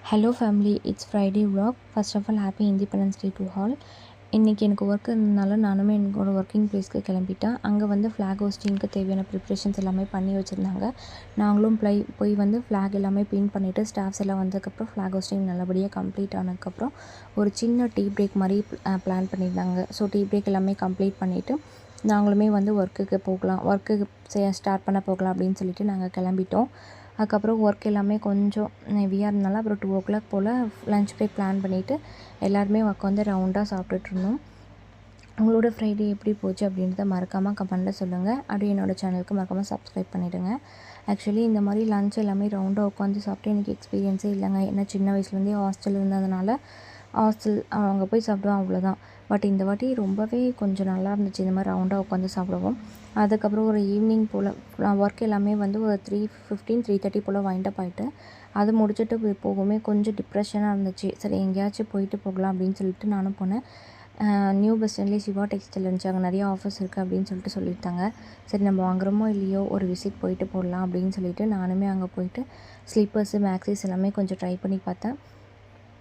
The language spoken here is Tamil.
Hello family, it's Friday vlog. First of all happy independence day to all. இன்றைக்கி எனக்கு ஒர்க் இருந்ததுனால நானுமே என்னோட ஒர்க்கிங் ப்ளேஸ்க்கு கிளம்பிட்டேன். அங்கே வந்து ஃப்ளாக் ஹோஸ்டிங்க்கு தேவையான ப்ரிப்ரேஷன்ஸ் எல்லாமே பண்ணி வச்சுருந்தாங்க. நாங்களும் போய் வந்து ஃப்ளாக் எல்லாமே பின் பண்ணிவிட்டு ஸ்டாஃப்ஸ் எல்லாம் வந்ததுக்கப்புறம் ஃப்ளாக் ஹோஸ்டிங் நல்லபடியாக கம்ப்ளீட் ஆனதுக்கப்புறம் ஒரு சின்ன டீ பிரேக் மாதிரி பிளான் பண்ணியிருந்தாங்க. ஸோ டீ பிரேக் எல்லாமே கம்ப்ளீட் பண்ணிவிட்டு நாங்களுமே வந்து ஒர்க்குக்கு ஸ்டார்ட் பண்ண போகலாம் அப்படின்னு சொல்லிட்டு நாங்கள் கிளம்பிட்டோம். அதுக்கப்புறம் ஒர்க் எல்லாமே கொஞ்சம் ஹெவியாக இருந்தனால அப்புறம் 2:00 போல் லன்ச் பிரேக் பிளான் பண்ணிவிட்டு எல்லாருமே உட்காந்து ரவுண்டாக சாப்பிட்டுட்ருந்தோம். உங்களோட ஃப்ரைடே எப்படி போச்சு அப்படின்றத மறக்காமல் கமெண்ட்டில் சொல்லுங்கள். அப்படியே என்னோடய சேனலுக்கு மறக்காமல் சப்ஸ்கிரைப் பண்ணிவிடுங்க. ஆக்சுவலி இந்த மாதிரி லன்ச் எல்லாமே ரவுண்டாக உட்காந்து சாப்பிட்டு எனக்கு எக்ஸ்பீரியன்ஸே இல்லைங்க. ஏன்னா சின்ன வயசுலேருந்தே ஹாஸ்டல் இருந்ததுனால அங்கே போய் சாப்பிடுவோம், அவ்வளோதான். பட் இந்த வாட்டி ரொம்பவே கொஞ்சம் நல்லா இருந்துச்சு இந்த மாதிரி ரவுண்டாக உட்காந்து சாப்பிடுவோம். அதுக்கப்புறம் ஒரு ஈவினிங் போல் ஒர்க் எல்லாமே வந்து ஒரு 3:15 3:30 போல் வைண்ட் அப் ஆகிட்டு அது முடிச்சுட்டு போகவுமே கொஞ்சம் டிப்ரெஷனாக இருந்துச்சு. சரி எங்கேயாச்சும் போயிட்டு போகலாம் அப்படின்னு சொல்லிட்டு நானும் போனேன். நியூ பஸ் ஸ்டாண்ட்லேயே சிவா டெக்ஸ்டைல் இருந்துச்சு. அங்கே நிறைய ஆஃபர்ஸ் இருக்குது அப்படின்னு சொல்லிட்டு சொல்லியிருந்தாங்க. சரி நம்ம வாங்குகிறோமோ இல்லையோ ஒரு விசிட் போயிட்டு போடலாம் அப்படின்னு சொல்லிட்டு நானுமே அங்கே போயிட்டு ஸ்லீப்பர்ஸு மேக்ஸிஸ் எல்லாமே கொஞ்சம் ட்ரை பண்ணி பார்த்தேன்.